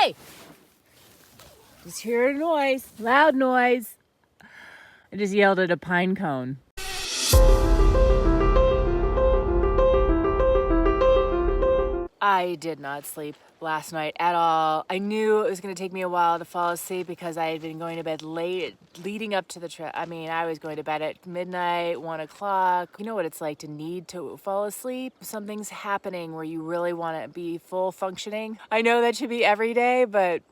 Hey! Just hear a noise, loud noise. I just yelled at a pine cone. I did not sleep last night at all. I knew it was going to take me a while to fall asleep because I had been going to bed late leading up to the trip. I mean, I was going to bed at midnight, 1 o'clock. You know what it's like to need to fall asleep? Something's happening where you really want to be full functioning. I know that should be every day, but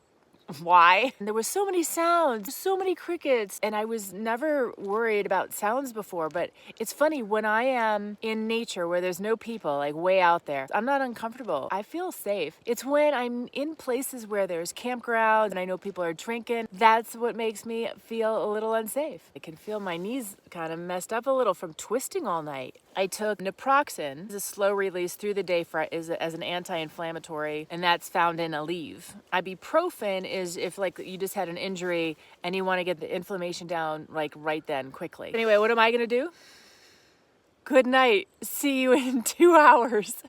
why? There was so many sounds, so many crickets, and I was never worried about sounds before, but it's funny, when I am in nature where there's no people, like way out there, I'm not uncomfortable. I feel safe. It's when I'm in places where there's campgrounds and I know people are drinking, that's what makes me feel a little unsafe. I can feel my knees kind of messed up a little from twisting all night. I took naproxen, it's a slow release through the day as an anti-inflammatory, and that's found in Aleve. Ibuprofen is if like you just had an injury and you want to get the inflammation down like right then quickly. Anyway, what am I gonna do? Good night. See you in 2 hours.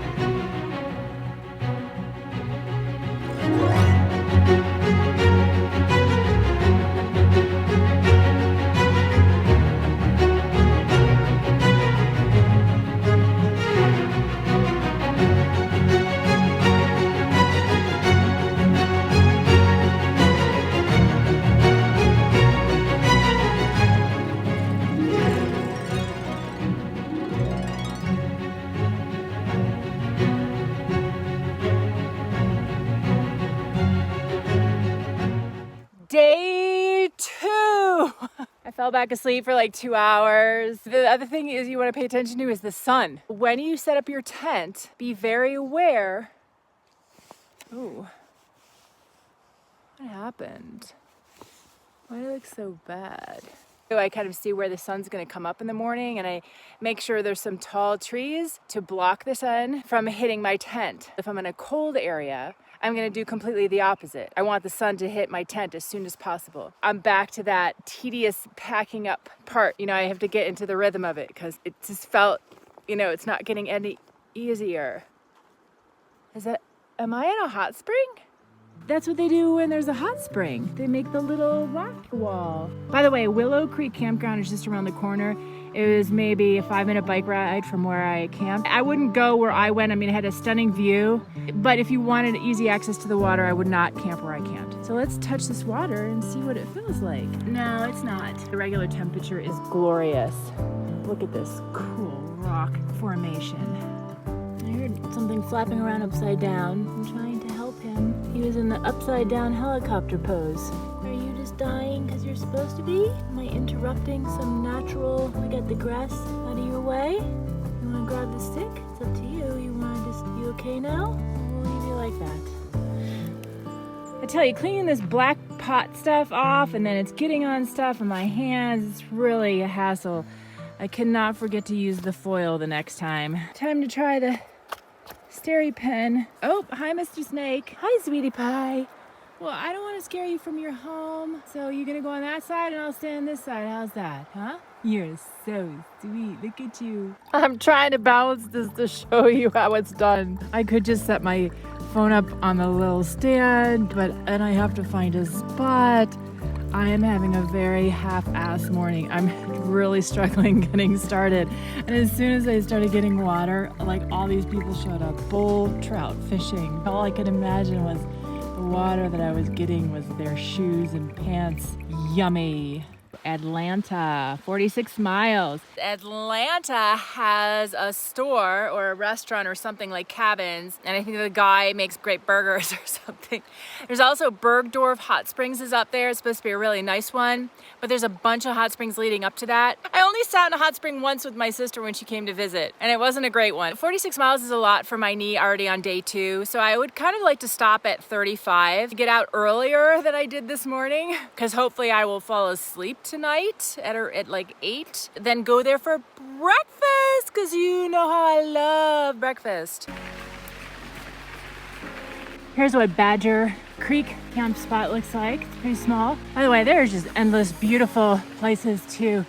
Day 2. I fell back asleep for like 2 hours. The other thing is you want to pay attention to is the sun. When you set up your tent, be very aware. Ooh. What happened? Why do it look so bad? So I kind of see where the sun's going to come up in the morning, and I make sure there's some tall trees to block the sun from hitting my tent. If I'm in a cold area, I'm gonna do completely the opposite. I want the sun to hit my tent as soon as possible. I'm back to that tedious packing up part. You know, I have to get into the rhythm of it because it just felt, you know, it's not getting any easier. Am I in a hot spring? That's what they do when there's a hot spring. They make the little rock wall. By the way, Willow Creek Campground is just around the corner. It was maybe a 5-minute bike ride from where I camped. I wouldn't go where I went. I mean, it had a stunning view, but if you wanted easy access to the water, I would not camp where I camped. So let's touch this water and see what it feels like. No, it's not. The regular temperature is glorious. Look at this cool rock formation. I heard something flapping around upside down. I'm trying to help him. He was in the upside down helicopter pose. Are you just dying because you're supposed to be? Am I interrupting some natural, we got the grass out of your way? You want to grab the stick? It's up to you. You okay now? We'll leave you like that. I tell you, cleaning this black pot stuff off and then it's getting on stuff in my hands, it's really a hassle. I cannot forget to use the foil the next time. Time to try the Steri pen. Oh, hi, Mr. Snake. Hi, sweetie pie. Well, I don't want to scare you from your home, so you're gonna go on that side and I'll stay on this side. How's that, huh? You're so sweet. Look at you. I'm trying to balance this to show you how it's done. I could just set my phone up on the little stand, and I have to find a spot. I am having a very half-assed morning. I'm really struggling getting started. And as soon as I started getting water, like all these people showed up. Bull trout fishing. All I could imagine was the water that I was getting was their shoes and pants. Yummy. Atlanta, 46 miles. Atlanta has a store or a restaurant or something like Cabins, and I think the guy makes great burgers or something. There's also Bergdorf Hot Springs is up there. It's supposed to be a really nice one, but there's a bunch of hot springs leading up to that. I only sat in a hot spring once with my sister when she came to visit, and it wasn't a great one. 46 miles is a lot for my knee already on day 2, so I would kind of like to stop at 35, get out earlier than I did this morning, because hopefully I will fall asleep tonight at like 8, then go there for breakfast, because you know how I love breakfast. Here's what Badger Creek camp spot looks like. It's pretty small. By the way, there's just endless beautiful places to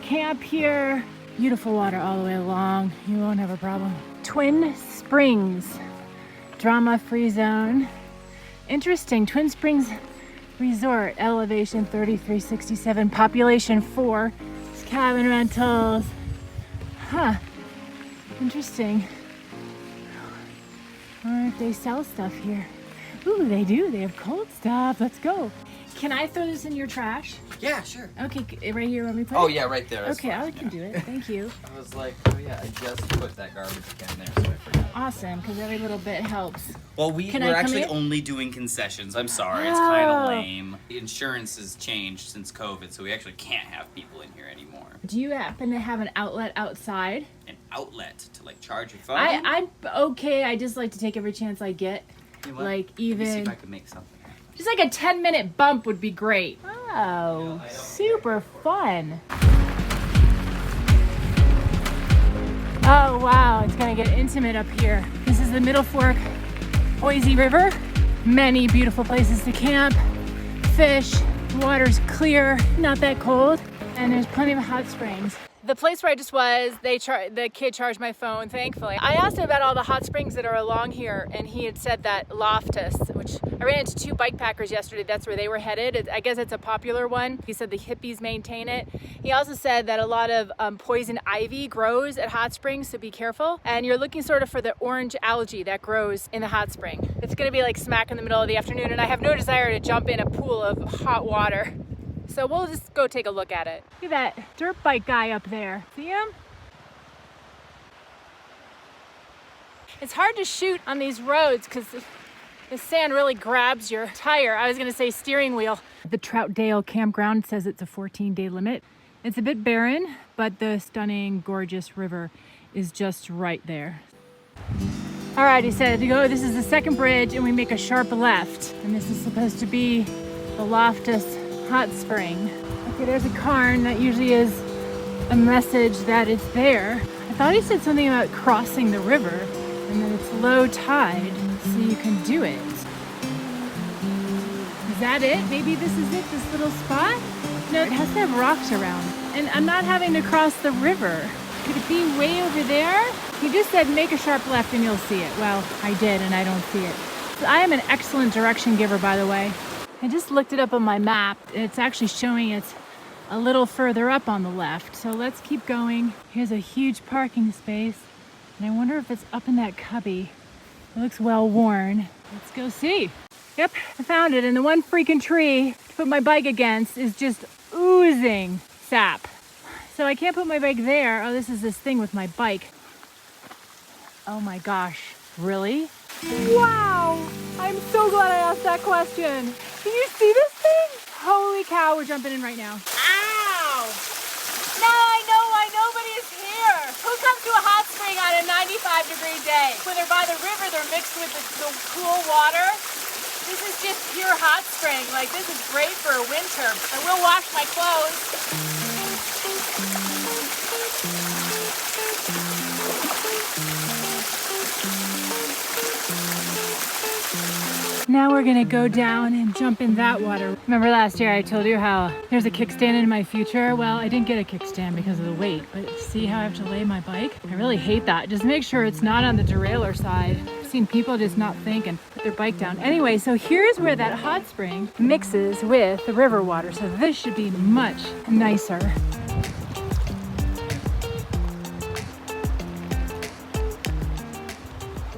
camp here. Beautiful water all the way along. You won't have a problem. Twin Springs, drama-free zone. Interesting. Twin Springs Resort, elevation 3367, population 4. It's cabin rentals. Huh. Interesting. I wonder if they sell stuff here. Ooh, they do. They have cold stuff. Let's go. Can I throw this in your trash? Yeah, sure. Okay, right here. Let me put it? Oh, yeah, right there. Okay, I can do it. Thank you. I was like, oh, yeah, I just put that garbage can there, so I forgot. Awesome, because every little bit helps. Well, we're actually only doing concessions. I'm sorry, it's kind of lame. The insurance has changed since COVID, so we actually can't have people in here anymore. Do you happen to have an outlet outside? An outlet to like charge your phone? I'm okay. I just like to take every chance I get. You know what? Like Let me see even if I can make something happen. just like a 10-minute bump would be great. Oh, super fun. Oh wow, it's gonna get intimate up here. This is the Middle Fork Boise River. Many beautiful places to camp, fish, water's clear, not that cold, and there's plenty of hot springs. The place where I just was, the kid charged my phone, thankfully. I asked him about all the hot springs that are along here, and he had said that Loftus, which I ran into 2 bike packers yesterday, that's where they were headed. I guess it's a popular one. He said the hippies maintain it. He also said that a lot of poison ivy grows at hot springs, so be careful. And you're looking sort of for the orange algae that grows in the hot spring. It's gonna be like smack in the middle of the afternoon, and I have no desire to jump in a pool of hot water. So we'll just go take a look at it. Look at that dirt bike guy up there. See him? It's hard to shoot on these roads because the sand really grabs your tire. I was gonna say steering wheel. The Troutdale campground says it's a 14-day limit. It's a bit barren, but the stunning, gorgeous river is just right there. All right, he said, this is the second bridge and we make a sharp left. And this is supposed to be the Loftus hot spring. Okay, there's a cairn. That usually is a message that it's there. I thought he said something about crossing the river and that it's low tide, so you can do it. Is that it? Maybe this is it, this little spot? No, it has to have rocks around. And I'm not having to cross the river. Could it be way over there? He just said make a sharp left and you'll see it. Well, I did and I don't see it. So I am an excellent direction giver, by the way. I just looked it up on my map. It's actually showing it's a little further up on the left. So let's keep going. Here's a huge parking space. And I wonder if it's up in that cubby. It looks well worn. Let's go see. Yep, I found it. And the one freaking tree to put my bike against is just oozing sap. So I can't put my bike there. Oh, this is this thing with my bike. Oh my gosh, really? Wow, I'm so glad I asked that question. Can you see this thing? Holy cow, we're jumping in right now. Ow! Now I know why nobody's here. Who comes to a hot spring on a 95-degree day? When they're by the river, they're mixed with the cool water. This is just pure hot spring. Like, this is great for winter. I will wash my clothes. Now we're gonna go down and jump in that water. Remember last year I told you how there's a kickstand in my future? Well, I didn't get a kickstand because of the weight, but see how I have to lay my bike? I really hate that. Just make sure it's not on the derailleur side. I've seen people just not think and put their bike down. Anyway, so here's where that hot spring mixes with the river water. So this should be much nicer.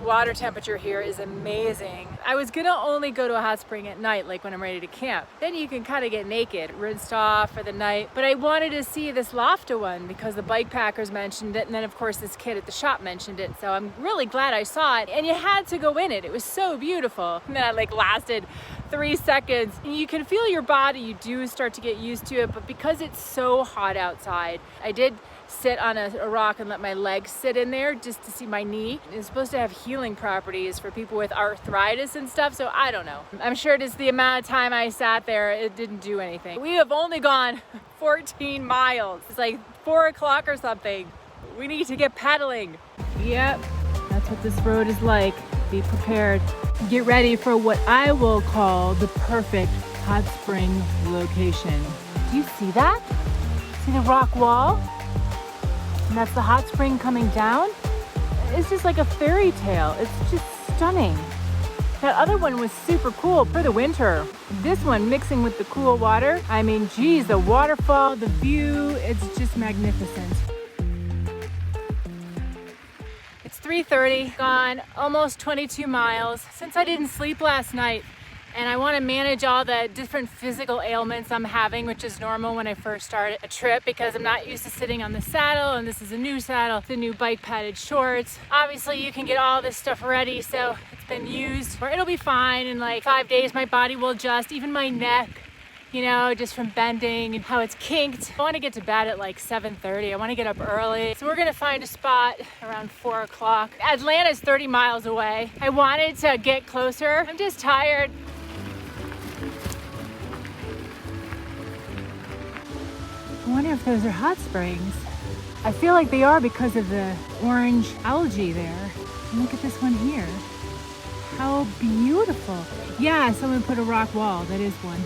Water temperature here is amazing. I was gonna only go to a hot spring at night, like when I'm ready to camp. Then you can kind of get naked, rinsed off for the night. But I wanted to see this Loftus one because the bike packers mentioned it, and then of course this kid at the shop mentioned it. So I'm really glad I saw it, and you had to go in it. It was so beautiful. And then I lasted 3 seconds. And you can feel your body, you do start to get used to it, but because it's so hot outside, I did sit on a rock and let my legs sit in there just to see my knee. It's supposed to have healing properties for people with arthritis and stuff, so I don't know. I'm sure just the amount of time I sat there, it didn't do anything. We have only gone 14 miles. It's like 4 o'clock or something. We need to get pedaling. Yep, that's what this road is like. Be prepared. Get ready for what I will call the perfect hot spring location. Do you see that? See the rock wall? And that's the hot spring coming down. It's just like a fairy tale. It's just stunning. That other one was super cool for the winter. This one mixing with the cool water. I mean, geez, the waterfall, the view, it's just magnificent. It's 3:30, gone almost 22 miles. Since I didn't sleep last night, and I want to manage all the different physical ailments I'm having, which is normal when I first start a trip because I'm not used to sitting on the saddle, and this is a new saddle, the new bike padded shorts. Obviously you can get all this stuff ready, so it's been used, or it'll be fine. In like 5 days my body will adjust, even my neck, you know, just from bending and how it's kinked. I want to get to bed at like 7:30. I want to get up early. So we're going to find a spot around 4 o'clock. Atlanta's 30 miles away. I wanted to get closer. I'm just tired. I wonder if those are hot springs. I feel like they are because of the orange algae there. And look at this one here. How beautiful. Yeah, someone put a rock wall. That is one.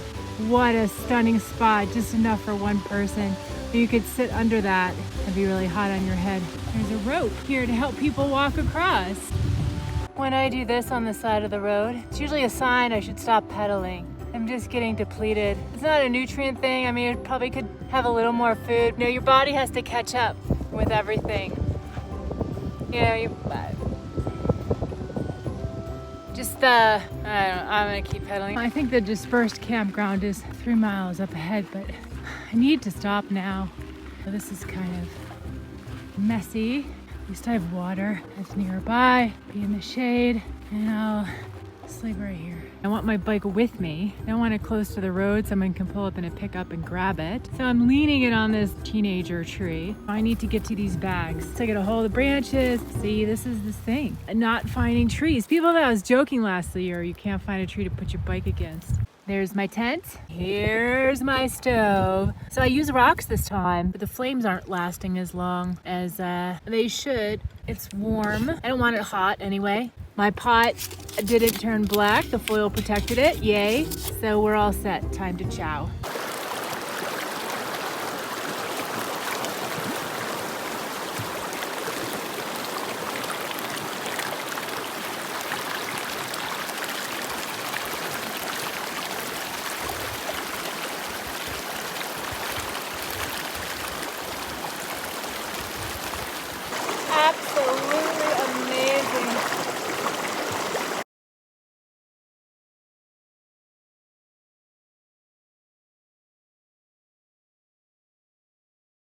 What a stunning spot. Just enough for one person. You could sit under that and be really hot on your head. There's a rope here to help people walk across. When I do this on the side of the road, it's usually a sign I should stop pedaling. I'm just getting depleted. It's not a nutrient thing. I mean, it probably could have a little more food. You know, your body has to catch up with everything. You know, I don't know, I'm gonna keep pedaling. I think the dispersed campground is 3 miles up ahead, but I need to stop now. So this is kind of messy. At least I have water that's nearby, be in the shade, and I'll sleep right here. I want my bike with me. I don't want it close to the road, someone can pull up in a pickup and grab it. So I'm leaning it on this teenager tree. I need to get to these bags. So I get a hold of the branches. See, this is this thing. Not finding trees. People that I was joking last year, you can't find a tree to put your bike against. There's my tent. Here's my stove. So I use rocks this time, but the flames aren't lasting as long as they should. It's warm. I don't want it hot anyway. My pot didn't turn black. The foil protected it. Yay. So we're all set. Time to chow.